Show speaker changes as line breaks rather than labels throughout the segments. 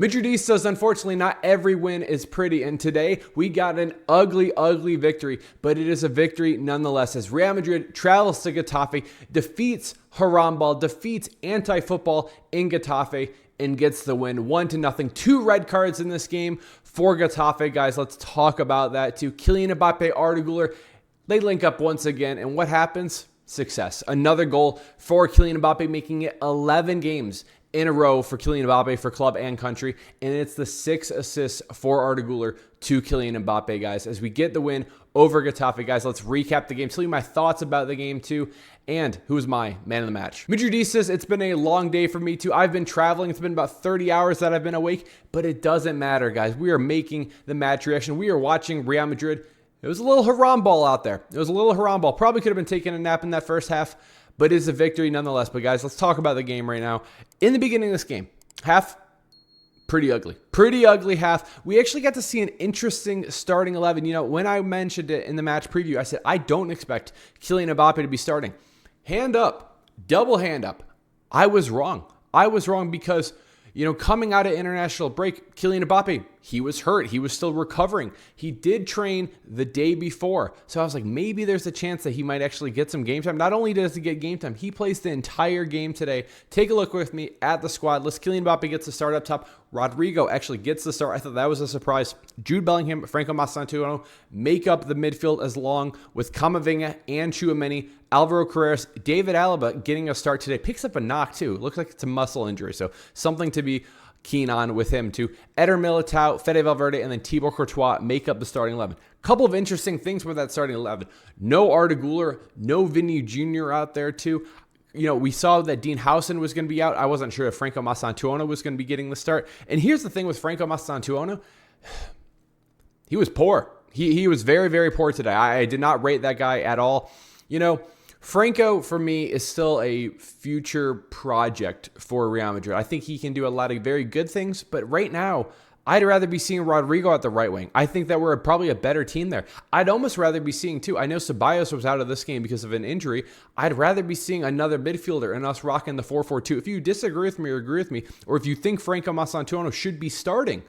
Madridistas, unfortunately, not every win is pretty, and today we got an ugly, ugly victory, but it is a victory nonetheless as Real Madrid travels to Getafe, defeats Harambal, defeats anti-football in Getafe, and gets the win 1-0. 2 red cards in this game for Getafe, guys. Let's talk about that too. Kylian Mbappe, Arda Guler, they link up once again, and what happens? Success. Another goal for Kylian Mbappe, making it 11 games in a row for Kylian Mbappe for club and country, and it's the 6 assists for Arda Guler to Kylian Mbappe, guys, as we get the win over Getafe. Guys, let's recap the game, tell you my thoughts about the game too, and who's my man of the match. Madridistas, it's been a long day for me too. I've been traveling. It's been about 30 hours that I've been awake, but it doesn't matter, guys. We are making the match reaction. We are watching Real Madrid. It was a little Harambal out there. It was a little Harambal. Probably could have been taking a nap in that first half, but it's a victory nonetheless. But guys, let's talk about the game right now. In the beginning of this game, half, pretty ugly. Pretty ugly half. We actually got to see an interesting starting 11. You know, when I mentioned it in the match preview, I said, I don't expect Kylian Mbappe to be starting. Hand up, double hand up. I was wrong. I was wrong because, you know, coming out of international break, Kylian Mbappe, he was hurt. He was still recovering. He did train the day before. So I was like, maybe there's a chance that he might actually get some game time. Not only does he get game time, he plays the entire game today. Take a look with me at the squad list. Kylian Mbappe gets the start up top. Rodrigo actually gets the start. I thought that was a surprise. Jude Bellingham, Franco Mastantuono make up the midfield as long with Camavinga and Tchouaméni. Alvaro Carreras, David Alaba getting a start today. Picks up a knock too. Looks like it's a muscle injury. So something to be keen on with him too. Eder Militao, Fede Valverde, and then Thibaut Courtois make up the starting 11. Couple of interesting things with that starting 11. No Arda Guler, no Vini Jr. out there too. You know, we saw that Dean Howson was going to be out. I wasn't sure if Franco Mastantuono was going to be getting the start. And here's the thing with Franco Mastantuono. He was poor. He was very, very poor today. I did not rate that guy at all. You know, Franco, for me, is still a future project for Real Madrid. I think he can do a lot of very good things, but right now, I'd rather be seeing Rodrigo at the right wing. I think that we're probably a better team there. I'd almost rather be seeing, too, I know Ceballos was out of this game because of an injury. I'd rather be seeing another midfielder and us rocking the 4-4-2. If you disagree with me or agree with me, or if you think Franco Mastantuono should be starting,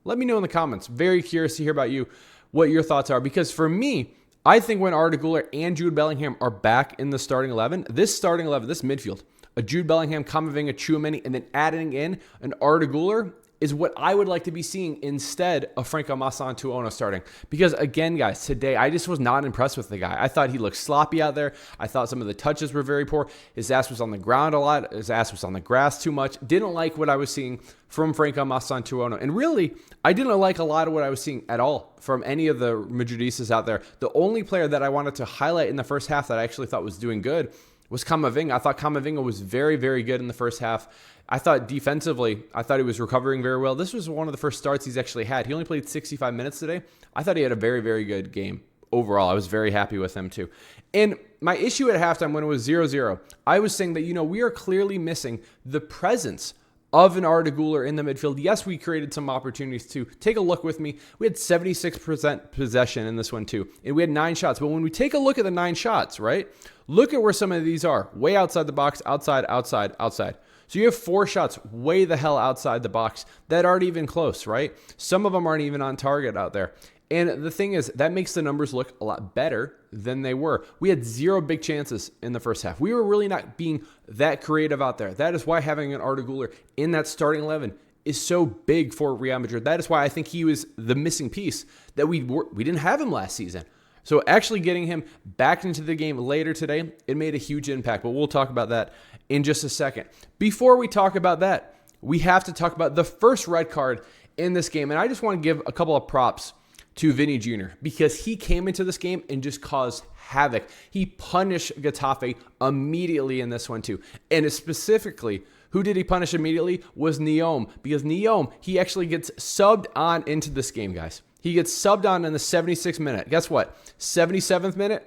let me know in the comments. Very curious to hear about you, what your thoughts are, because for me, I think when Arda Guler and Jude Bellingham are back in the starting 11, this starting 11, this midfield, a Jude Bellingham, Camavinga, Tchouaméni, and then adding in an Arda Guler is what I would like to be seeing instead of Franco Mastantuono starting. Because again, guys, today I just was not impressed with the guy. I thought he looked sloppy out there. I thought some of the touches were very poor. His ass was on the ground a lot. His ass was on the grass too much. Didn't like what I was seeing from Franco Mastantuono. And really, I didn't like a lot of what I was seeing at all from any of the Madridistas out there. The only player that I wanted to highlight in the first half that I actually thought was doing good was Camavinga. I thought Camavinga was very, very good in the first half. I thought defensively, I thought he was recovering very well. This was one of the first starts he's actually had. He only played 65 minutes today. I thought he had a very, very good game overall. I was very happy with him too. And my issue at halftime when it was 0-0, I was saying that, you know, we are clearly missing the presence of an Arda Guler in the midfield. Yes, we created some opportunities too. Take a look with me. We had 76% possession in this one too. And we had 9 shots. But when we take a look at the 9 shots, right? Look at where some of these are. Way outside the box, outside, outside, outside. So you have 4 shots way the hell outside the box that aren't even close, right? Some of them aren't even on target out there. And the thing is, that makes the numbers look a lot better than they were. We had 0 big chances in the first half. We were really not being that creative out there. That is why having an Arda Guler in that starting 11 is so big for Real Madrid. That is why I think he was the missing piece that we didn't have him last season. So actually getting him back into the game later today, it made a huge impact. But we'll talk about that in just a second. Before we talk about that, we have to talk about the first red card in this game. And I just want to give a couple of props to Vini Jr. because he came into this game and just caused havoc. He punished Getafe immediately in this one too. And specifically, who did he punish immediately was Neom, because Neom, he actually gets subbed on into this game, guys. He gets subbed on in the 76th minute. Guess what? 77th minute,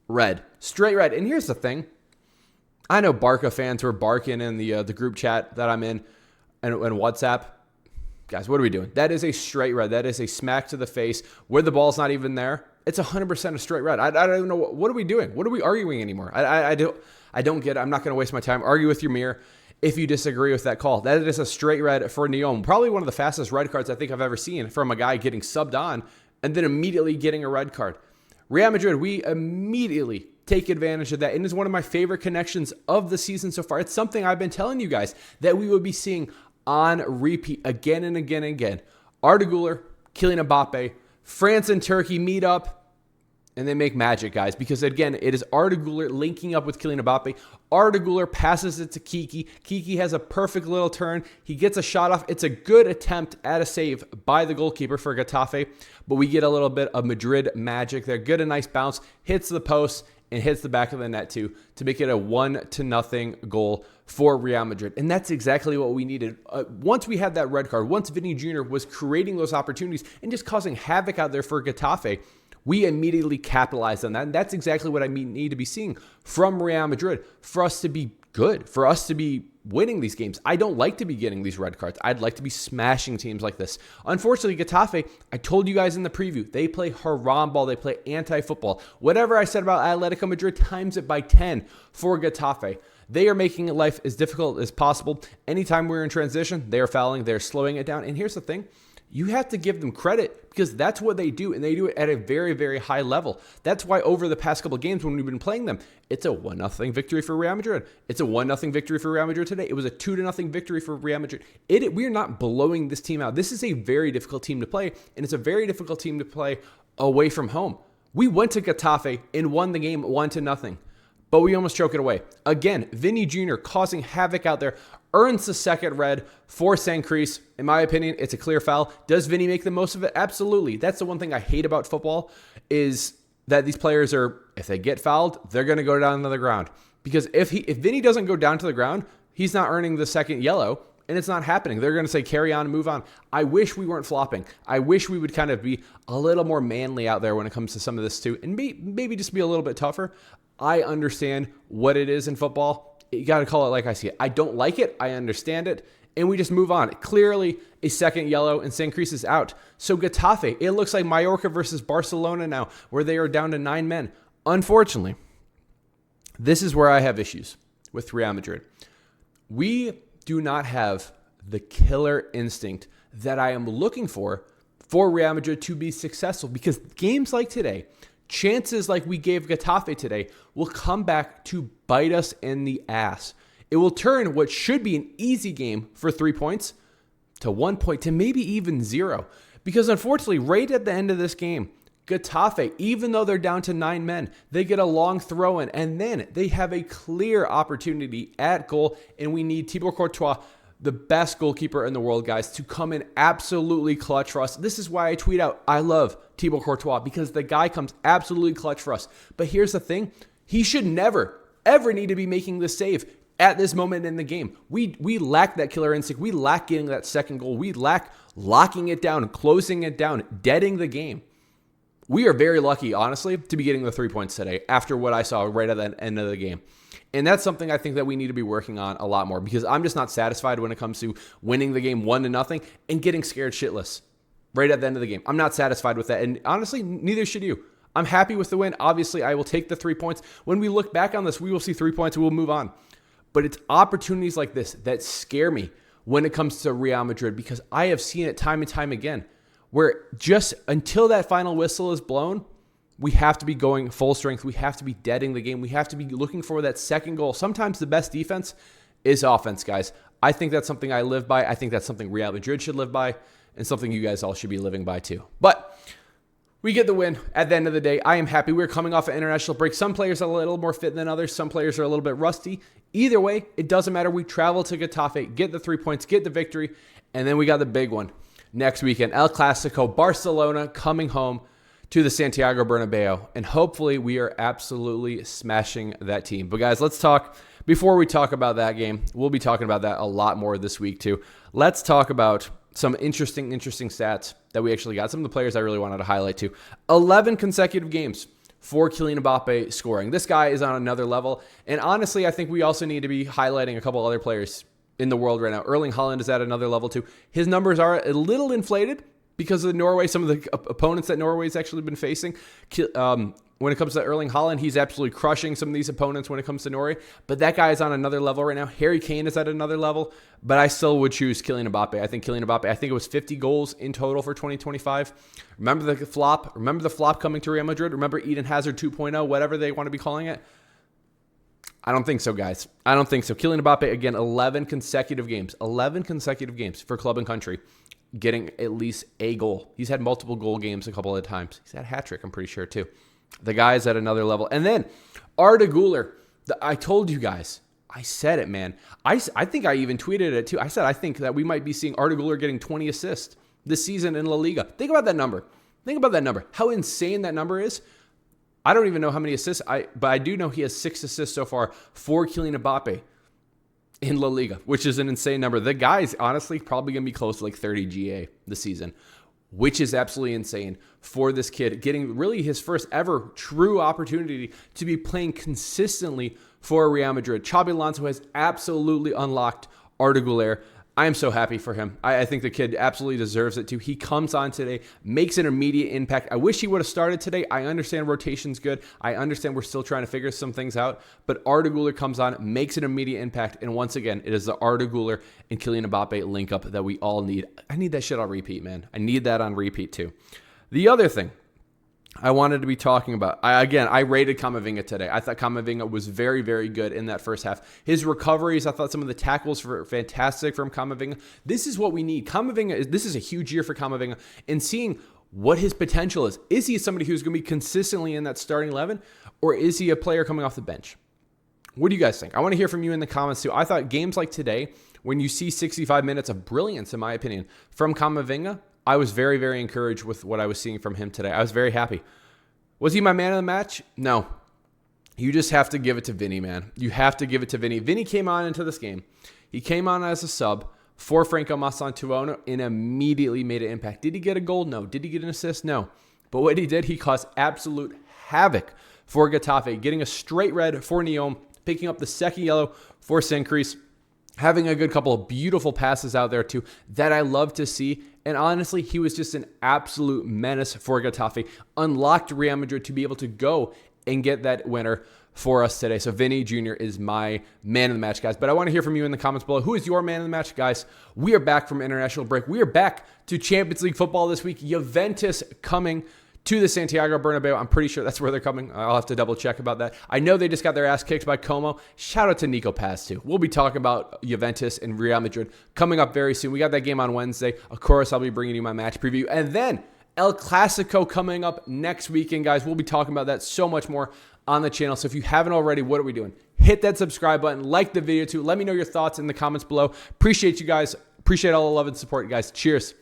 red. Straight red. And here's the thing. I know Barca fans were barking in the group chat that I'm in and WhatsApp. Guys, what are we doing? That is a straight red. That is a smack to the face where the ball's not even there. It's 100% a straight red. I don't even know. What are we doing? What are we arguing anymore? I don't get it. I'm not going to waste my time. Argue with your mirror. if you disagree with that call. That is a straight red for Neom. Probably one of the fastest red cards I think I've ever seen from a guy getting subbed on and then immediately getting a red card. Real Madrid, we immediately take advantage of that. And it's one of my favorite connections of the season so far. It's something I've been telling you guys that we would be seeing on repeat again and again and again. Arda Guler, Kylian Mbappe, France and Turkey meet up, and they make magic, guys, because, again, it is Arda Guler linking up with Kylian Mbappe. Arda Guler passes it to Kiki. Kiki has a perfect little turn. He gets a shot off. It's a good attempt at a save by the goalkeeper for Getafe, but we get a little bit of Madrid magic there. Good, a nice bounce, hits the post, and hits the back of the net, too, to make it a 1-0 goal for Real Madrid. And that's exactly what we needed. Once we had that red card, once Vini Jr. was creating those opportunities and just causing havoc out there for Getafe, we immediately capitalized on that. And that's exactly what I need to be seeing from Real Madrid for us to be good, for us to be winning these games. I don't like to be getting these red cards. I'd like to be smashing teams like this. Unfortunately, Getafe, I told you guys in the preview, they play haram ball. They play anti-football. Whatever I said about Atletico Madrid, times it by 10 for Getafe. They are making life as difficult as possible. Anytime we're in transition, they are fouling. They're slowing it down. And here's the thing. You have to give them credit because that's what they do, and they do it at a very, very high level. That's why over the past couple of games when we've been playing them, it's a 1-0 victory for Real Madrid. It's a 1-0 victory for Real Madrid today. It was a 2-0 victory for Real Madrid. We're not blowing this team out. This is a very difficult team to play, and it's a very difficult team to play away from home. We went to Getafe and won the game 1-0. But we almost choke it away. Again, Vini Jr. causing havoc out there, earns the second red for Sancris. In my opinion, it's a clear foul. Does Vini make the most of it? Absolutely. That's the one thing I hate about football is that these players are, if they get fouled, they're going to go down to the ground. Because if Vini doesn't go down to the ground, he's not earning the second yellow, and it's not happening. They're going to say carry on and move on. I wish we weren't flopping. I wish we would kind of be a little more manly out there when it comes to some of this too, and maybe just be a little bit tougher. I understand what it is in football. You got to call it like I see it. I don't like it. I understand it. And we just move on. Clearly, a second yellow, and Sancris is out. So Getafe, it looks like Mallorca versus Barcelona now, where they are down to 9 men. Unfortunately, this is where I have issues with Real Madrid. We do not have the killer instinct that I am looking for Real Madrid to be successful, because games like today, chances like we gave Getafe today, will come back to bite us in the ass. It will turn what should be an easy game for 3 points to 1 point to maybe even 0. Because unfortunately, right at the end of this game, Getafe, even though they're down to 9 men, they get a long throw in, and then they have a clear opportunity at goal, and we need Thibaut Courtois, the best goalkeeper in the world, guys, to come in absolutely clutch for us. This is why I tweet out, I love Thibaut Courtois, because the guy comes absolutely clutch for us. But here's the thing. He should never, ever need to be making this save at this moment in the game. We lack that killer instinct. We lack getting that second goal. We lack locking it down, closing it down, deading the game. We are very lucky, honestly, to be getting the 3 points today after what I saw right at the end of the game. And that's something I think that we need to be working on a lot more, because I'm just not satisfied when it comes to winning the game 1-0 and getting scared shitless right at the end of the game. I'm not satisfied with that. And honestly, neither should you. I'm happy with the win. Obviously, I will take the 3 points. When we look back on this, we will see 3 points and we'll move on. But it's opportunities like this that scare me when it comes to Real Madrid, because I have seen it time and time again where just until that final whistle is blown, we have to be going full strength. We have to be deading the game. We have to be looking for that second goal. Sometimes the best defense is offense, guys. I think that's something I live by. I think that's something Real Madrid should live by, and something you guys all should be living by too. But we get the win at the end of the day. I am happy. We're coming off an international break. Some players are a little more fit than others. Some players are a little bit rusty. Either way, it doesn't matter. We travel to Getafe, get the 3 points, get the victory, and then we got the big one next weekend. El Clasico, Barcelona coming home to the Santiago Bernabeu, and hopefully we are absolutely smashing that team. But guys, let's talk, before we talk about that game, we'll be talking about that a lot more this week too. Let's talk about some interesting stats that we actually got. Some of the players I really wanted to highlight too. 11 consecutive games for Kylian Mbappe scoring. This guy is on another level, and honestly, I think we also need to be highlighting a couple other players in the world right now. Erling Haaland is at another level too. His numbers are a little inflated because of Norway, some of the opponents that Norway's actually been facing. when it comes to Erling Haaland, he's absolutely crushing some of these opponents when it comes to Norway. But that guy is on another level right now. Harry Kane is at another level. But I still would choose Kylian Mbappe. I think Kylian Mbappe, I think it was 50 goals in total for 2025. Remember the flop? Remember the flop coming to Real Madrid? Remember Eden Hazard 2.0, whatever they want to be calling it? I don't think so, guys. I don't think so. Kylian Mbappe, again, 11 consecutive games. 11 consecutive games for club and country, getting at least a goal. He's had multiple goal games a couple of times. He's had a hat trick, I'm pretty sure, too. The guy's at another level. And then Arda Guler. I told you guys. I said it, man. I think I even tweeted it, too. I said I think that we might be seeing Arda Guler getting 20 assists this season in La Liga. Think about that number. Think about that number. How insane that number is. I don't even know how many assists, but I do know he has 6 assists so far for Kylian Mbappe in La Liga, which is an insane number. The guy's honestly probably going to be close to like 30 GA this season, which is absolutely insane for this kid, getting really his first ever true opportunity to be playing consistently for Real Madrid. Xabi Alonso has absolutely unlocked Arda Guler. I am so happy for him. I think the kid absolutely deserves it too. He comes on today, makes an immediate impact. I wish he would have started today. I understand rotation's good. I understand we're still trying to figure some things out. But Arda Guler comes on, makes an immediate impact. And once again, it is the Arda Guler and Kylian Mbappe link up that we all need. I need that shit on repeat, man. I need that on repeat too. The other thing I wanted to be talking about. I rated Camavinga today. I thought Camavinga was very, very good in that first half. His recoveries, I thought some of the tackles were fantastic from Camavinga. This is what we need. This is a huge year for Camavinga. And seeing what his potential is. Is he somebody who's going to be consistently in that starting 11? Or is he a player coming off the bench? What do you guys think? I want to hear from you in the comments too. I thought games like today, when you see 65 minutes of brilliance, in my opinion, from Camavinga, I was very, very encouraged with what I was seeing from him today. I was very happy. Was he my man of the match? No. You just have to give it to Vini, man. You have to give it to Vini. Vini came on into this game. He came on as a sub for Franco Masantuono and immediately made an impact. Did he get a goal? No. Did he get an assist? No. But what he did, he caused absolute havoc for Getafe, getting a straight red for Neom, picking up the second yellow for Sencrease, having a good couple of beautiful passes out there too that I love to see. And honestly, he was just an absolute menace for Getafe. Unlocked Real Madrid to be able to go and get that winner for us today. So Vini Jr. is my man of the match, guys. But I want to hear from you in the comments below. Who is your man of the match, guys? We are back from international break. We are back to Champions League football this week. Juventus coming to the Santiago Bernabeu. I'm pretty sure that's where they're coming. I'll have to double check about that. I know they just got their ass kicked by Como. Shout out to Nico Paz too. We'll be talking about Juventus and Real Madrid coming up very soon. We got that game on Wednesday. Of course, I'll be bringing you my match preview. And then El Clasico coming up next weekend, guys. We'll be talking about that so much more on the channel. So if you haven't already, what are we doing? Hit that subscribe button. Like the video too. Let me know your thoughts in the comments below. Appreciate you guys. Appreciate all the love and support, guys. Cheers.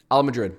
Al Madrid.